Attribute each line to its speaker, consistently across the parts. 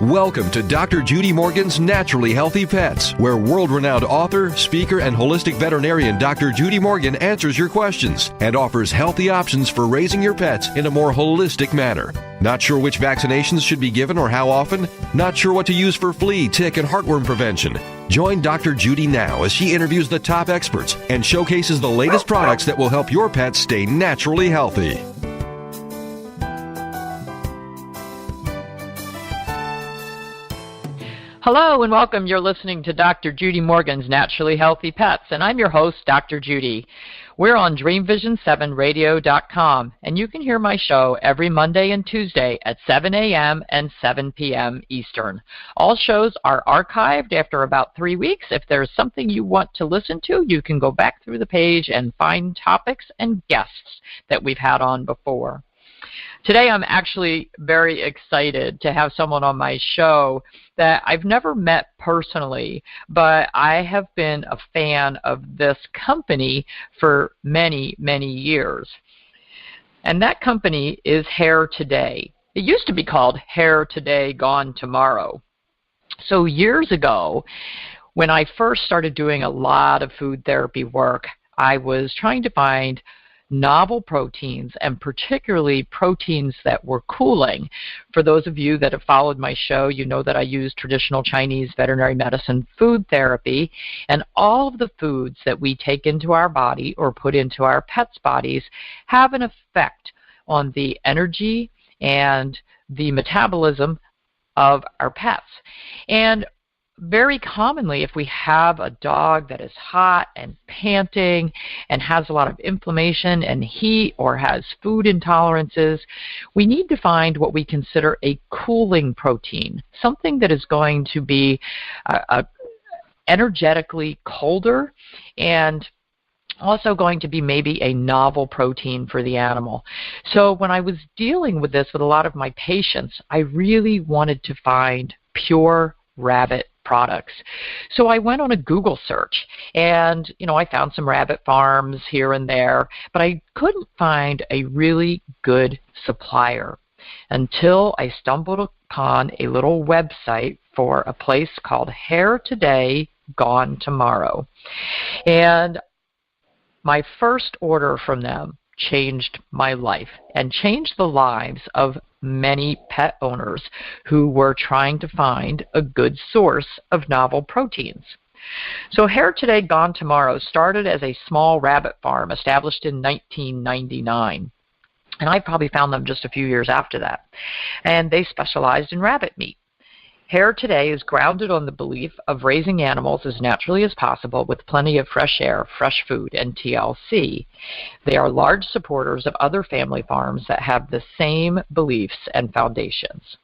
Speaker 1: Welcome to Dr. Judy Morgan's Naturally Healthy Pets, where world-renowned author, speaker, and holistic veterinarian Dr. Judy Morgan answers your questions and offers healthy options for raising your pets in a more holistic manner. Not sure which vaccinations should be given or how often? Not sure what to use for flea, tick, and heartworm prevention? Join Dr. Judy now as she interviews the top experts and showcases the latest products that will help your pets stay naturally healthy.
Speaker 2: Hello and welcome. You're listening to Dr. Judy Morgan's Naturally Healthy Pets, and I'm your host, Dr. Judy. We're on DreamVision7Radio.com, and you can hear my show every Monday and Tuesday at 7 a.m. and 7 p.m. Eastern. All shows are archived after about 3 weeks. If there's something you want to listen to, you can go back through the page and find topics and guests that we've had on before. Today I'm actually very excited to have someone on my show that I've never met personally, but I have been a fan of this company for many, many years. And that company is Hare Today. It used to be called Hare Today Gone Tomorrow. So years ago, when I first started doing a lot of food therapy work, I was trying to find novel proteins, and particularly proteins that were cooling. For those of you that have followed my show, you know that I use traditional Chinese veterinary medicine food therapy, and all of the foods that we take into our body or put into our pets' bodies have an effect on the energy and the metabolism of our pets. And very commonly, if we have a dog that is hot and panting and has a lot of inflammation and heat or has food intolerances, we need to find what we consider a cooling protein, something that is going to be energetically colder and also going to be maybe a novel protein for the animal. So when I was dealing with this with a lot of my patients, I really wanted to find pure rabbit products. So I went on a Google search and, I found some rabbit farms here and there, but I couldn't find a really good supplier until I stumbled upon a little website for a place called Hare Today Gone Tomorrow. And my first order from them changed my life and changed the lives of many pet owners who were trying to find a good source of novel proteins. So Hare Today Gone Tomorrow started as a small rabbit farm established in 1999. And I probably found them just a few years after that. And they specialized in rabbit meat. Hare Today is grounded on the belief of raising animals as naturally as possible with plenty of fresh air, fresh food, and TLC. They are large supporters of other family farms that have the same beliefs and foundations.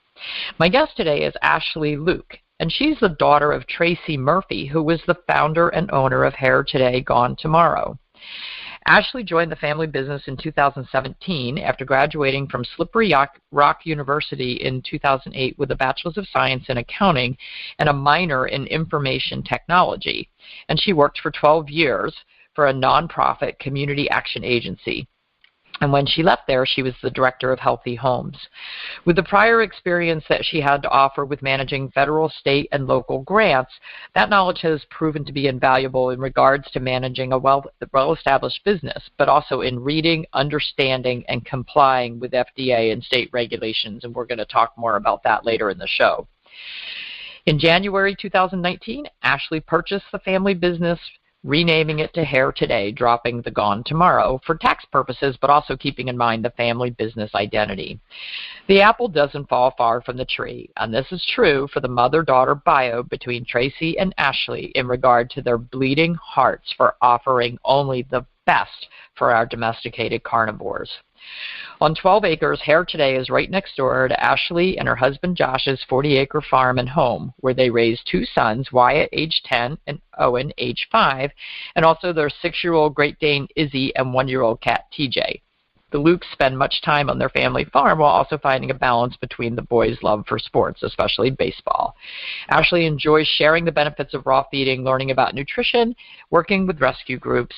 Speaker 2: My guest today is Ashlee Luke, and she's the daughter of Tracy Murphy, who was the founder and owner of Hare Today Gone Tomorrow. Ashlee joined the family business in 2017 after graduating from Slippery Rock University in 2008 with a Bachelor's of Science in Accounting and a minor in Information Technology. And she worked for 12 years for a nonprofit community action agency. And when she left there, she was the director of Healthy Homes. With the prior experience that she had to offer with managing federal, state, and local grants, that knowledge has proven to be invaluable in regards to managing a well-established business, but also in reading, understanding, and complying with FDA and state regulations. And we're going to talk more about that later in the show. In January 2019, Ashlee purchased the family business, renaming it to Hare Today, dropping the Gone Tomorrow for tax purposes, but also keeping in mind the family business identity. The apple doesn't fall far from the tree, and this is true for the mother-daughter bio between Tracy and Ashlee in regard to their bleeding hearts for offering only the best for our domesticated carnivores. On 12 acres, Hare Today is right next door to Ashlee and her husband Josh's 40-acre farm and home, where they raise two sons, Wyatt, age 10, and Owen, age 5, and also their 6-year-old Great Dane, Izzy, and 1-year-old cat, TJ. The Lukes spend much time on their family farm while also finding a balance between the boys' love for sports, especially baseball. Ashlee enjoys sharing the benefits of raw feeding, learning about nutrition, working with rescue groups,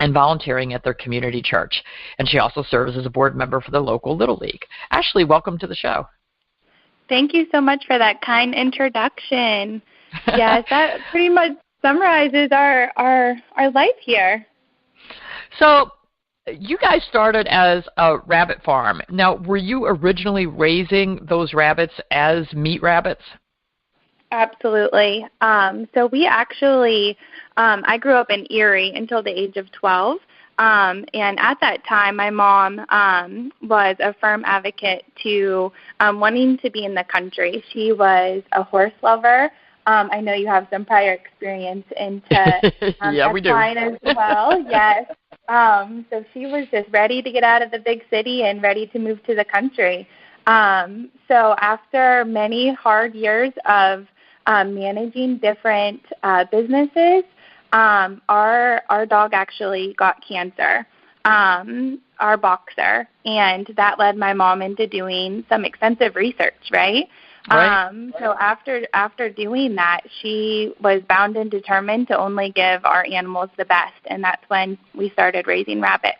Speaker 2: and volunteering at their community church. And she also serves as a board member for the local Little League. Ashlee, welcome to the show.
Speaker 3: Thank you so much for that kind introduction. Yes, that pretty much summarizes our life here.
Speaker 2: So you guys started as a rabbit farm. Now, were you originally raising those rabbits as meat rabbits?
Speaker 3: Absolutely. So we actually, I grew up in Erie until the age of 12. And at that time, my mom was a firm advocate to wanting to be in the country. She was a horse lover. I know you have some prior experience into
Speaker 2: yeah, we do.
Speaker 3: as well. Yes. So she was just ready to get out of the big city and ready to move to the country. So after many hard years of managing different businesses, our dog actually got cancer, our boxer, and that led my mom into doing some extensive research, right? So after doing that, she was bound and determined to only give our animals the best, and that's when we started raising rabbits.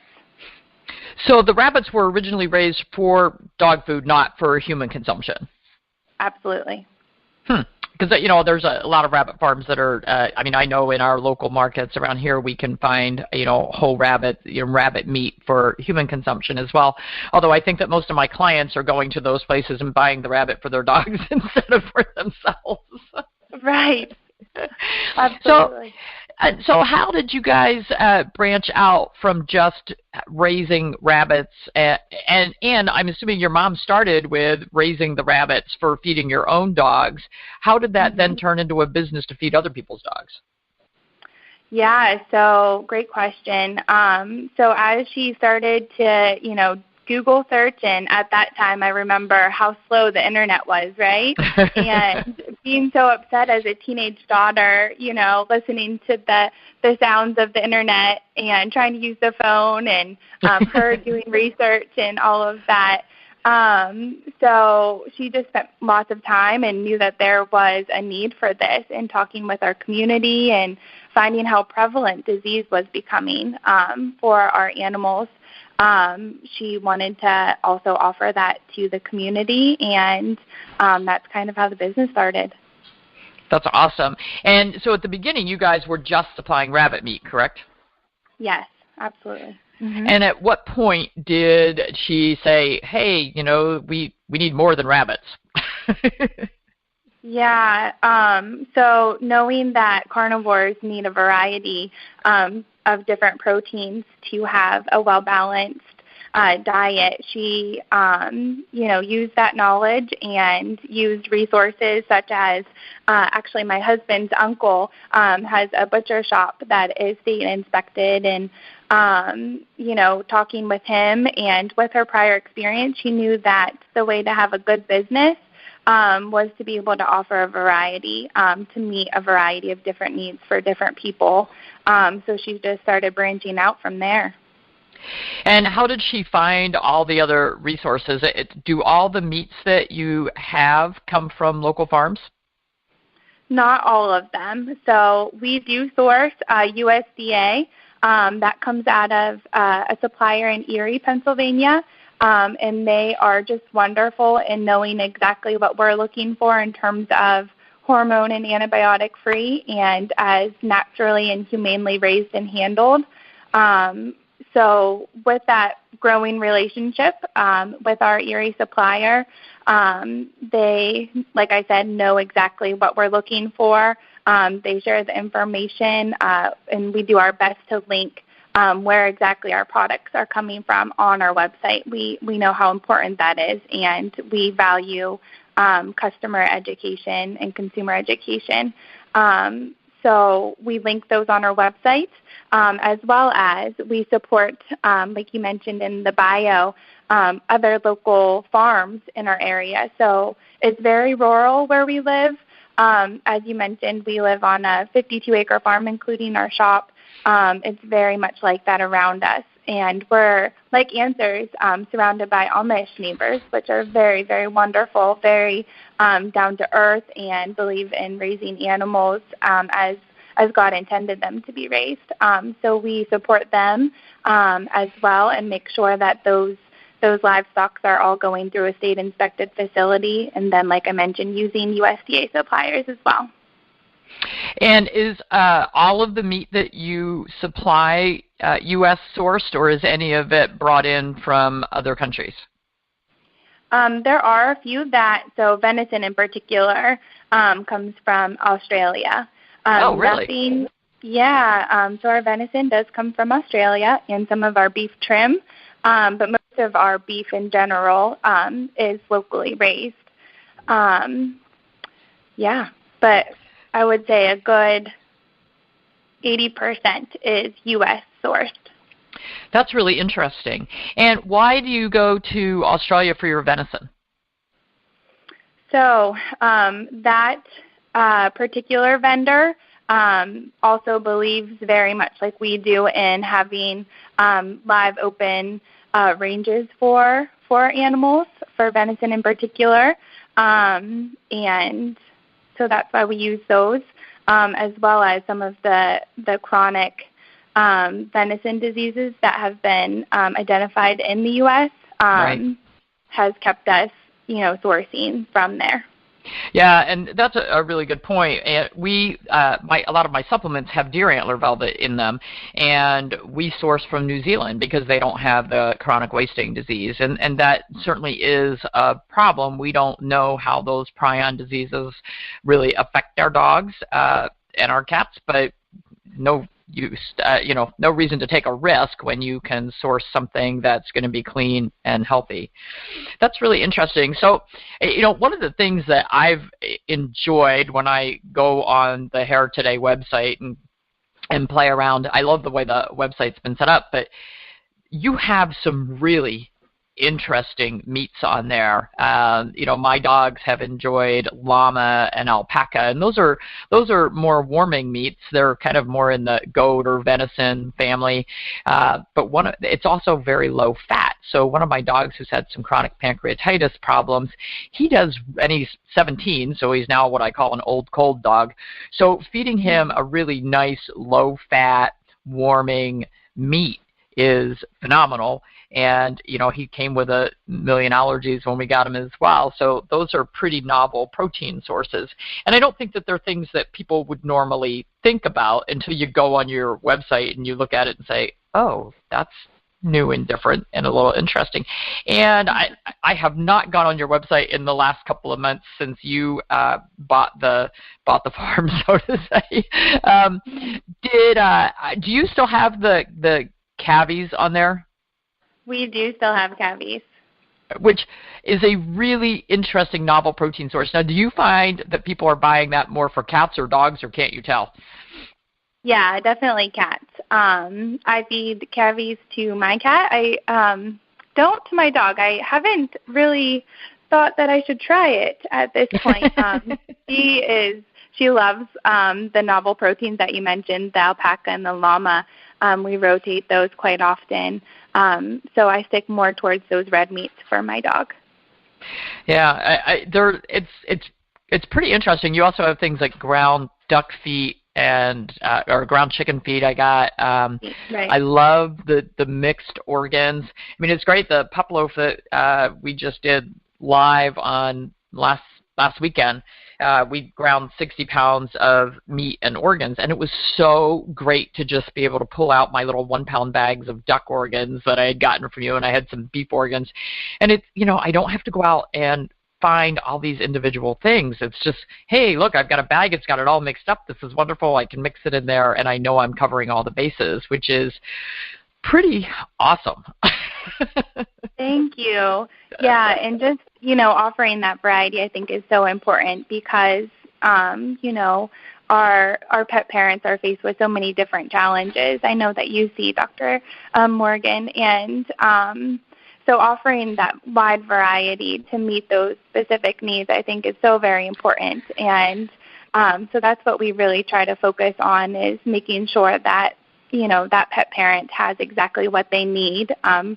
Speaker 2: So the rabbits were originally raised for dog food, not for human consumption?
Speaker 3: Absolutely.
Speaker 2: Because, there's a lot of rabbit farms that are, I know in our local markets around here we can find, whole rabbit, rabbit meat for human consumption as well. Although I think that most of my clients are going to those places and buying the rabbit for their dogs instead of for themselves.
Speaker 3: Right. Absolutely.
Speaker 2: So how did you guys branch out from just raising rabbits? And I'm assuming your mom started with raising the rabbits for feeding your own dogs. How did that then turn into a business to feed other people's dogs?
Speaker 3: Yeah, so great question. So as she started to, Google search, and at that time I remember how slow the internet was, right? And being so upset as a teenage daughter, listening to the sounds of the internet and trying to use the phone, and her doing research and all of that. So she just spent lots of time and knew that there was a need for this, and talking with our community and finding how prevalent disease was becoming for our animals. She wanted to also offer that to the community, and that's kind of how the business started.
Speaker 2: That's awesome. And so at the beginning, you guys were just supplying rabbit meat, correct?
Speaker 3: Yes, absolutely. Mm-hmm.
Speaker 2: And at what point did she say, hey, we need more than rabbits?
Speaker 3: Yeah, so knowing that carnivores need a variety of different proteins to have a well-balanced diet, she, used that knowledge and used resources such as, actually my husband's uncle has a butcher shop that is state inspected, and, talking with him and with her prior experience, she knew that the way to have a good business was to be able to offer a variety, to meet a variety of different needs for different people. So she just started branching out from there.
Speaker 2: And how did she find all the other resources? Do all the meats that you have come from local farms?
Speaker 3: Not all of them. So we do source USDA. That comes out of a supplier in Erie, Pennsylvania. And they are just wonderful in knowing exactly what we're looking for in terms of hormone and antibiotic free, and as naturally and humanely raised and handled. So with that growing relationship with our Erie supplier, they, like I said, know exactly what we're looking for. They share the information, and we do our best to link where exactly our products are coming from on our website. We know how important that is, and we value customer education and consumer education. So we link those on our website, as well as we support, like you mentioned in the bio, other local farms in our area. So it's very rural where we live. As you mentioned, we live on a 52-acre farm, including our shop. It's very much like that around us. And we're, like Answers, surrounded by Amish neighbors, which are very, very wonderful, very down to earth, and believe in raising animals as God intended them to be raised. So we support them as well, and make sure that those those livestock are all going through a state-inspected facility, and then, like I mentioned, using USDA suppliers as well.
Speaker 2: And is all of the meat that you supply U.S. sourced, or is any of it brought in from other countries?
Speaker 3: There are a few so venison in particular comes from Australia.
Speaker 2: Oh, really?
Speaker 3: So our venison does come from Australia, and some of our beef trim, but most of our beef in general is locally raised. But I would say a good 80% is U.S. sourced.
Speaker 2: That's really interesting. And why do you go to Australia for your venison?
Speaker 3: So that particular vendor also believes very much like we do in having live open ranges for animals, for venison in particular. And so that's why we use those, as well as some of the chronic venison diseases that have been identified in the U.S. Has kept us, sourcing from there.
Speaker 2: Yeah, and that's a really good point. And a lot of my supplements have deer antler velvet in them, and we source from New Zealand because they don't have the chronic wasting disease, and that certainly is a problem. We don't know how those prion diseases really affect our dogs and our cats, but no reason to take a risk when you can source something that's going to be clean and healthy. That's really interesting. So, one of the things that I've enjoyed when I go on the Hare Today website and play around, I love the way the website's been set up, but you have some really interesting meats on there. My dogs have enjoyed llama and alpaca, and those are more warming meats. They're kind of more in the goat or venison family, but it's also very low fat. So one of my dogs who's had some chronic pancreatitis problems, and he's 17, so he's now what I call an old cold dog. So feeding him a really nice low fat warming meat is phenomenal. And, he came with a million allergies when we got him as well. So those are pretty novel protein sources. And I don't think that they're things that people would normally think about until you go on your website and you look at it and say, oh, that's new and different and a little interesting. And I have not gone on your website in the last couple of months since you bought the farm, so to say. Do you still have the cavies on there?
Speaker 3: We do still have cavies.
Speaker 2: Which is a really interesting novel protein source. Now, do you find that people are buying that more for cats or dogs, or can't you tell?
Speaker 3: Yeah, definitely cats. I feed cavies to my cat. I don't to my dog. I haven't really thought that I should try it at this point. She loves the novel proteins that you mentioned, the alpaca and the llama. We rotate those quite often. So I stick more towards those red meats for my dog.
Speaker 2: Yeah, it's pretty interesting. You also have things like ground duck feet and or ground chicken feet. I got. Right. I love the mixed organs. I mean, it's great. The pup loaf that we just did live on last weekend. We ground 60 pounds of meat and organs, and it was so great to just be able to pull out my little 1-pound bags of duck organs that I had gotten from you, and I had some beef organs. And it's, I don't have to go out and find all these individual things. It's just, hey, look, I've got a bag. It's got it all mixed up. This is wonderful. I can mix it in there, and I know I'm covering all the bases, which is pretty awesome.
Speaker 3: Thank you. Yeah, and just, offering that variety I think is so important because, our pet parents are faced with so many different challenges. I know that you see Dr. Morgan, and so offering that wide variety to meet those specific needs I think is so very important. And so that's what we really try to focus on, is making sure that that pet parent has exactly what they need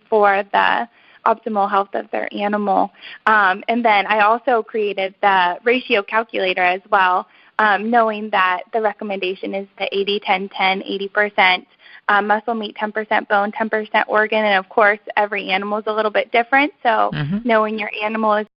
Speaker 3: for the optimal health of their animal. And then I also created the ratio calculator as well, knowing that the recommendation is the 80-10-10, 80% muscle meat, 10% bone, 10% organ, and of course every animal is a little bit different, so knowing your animal is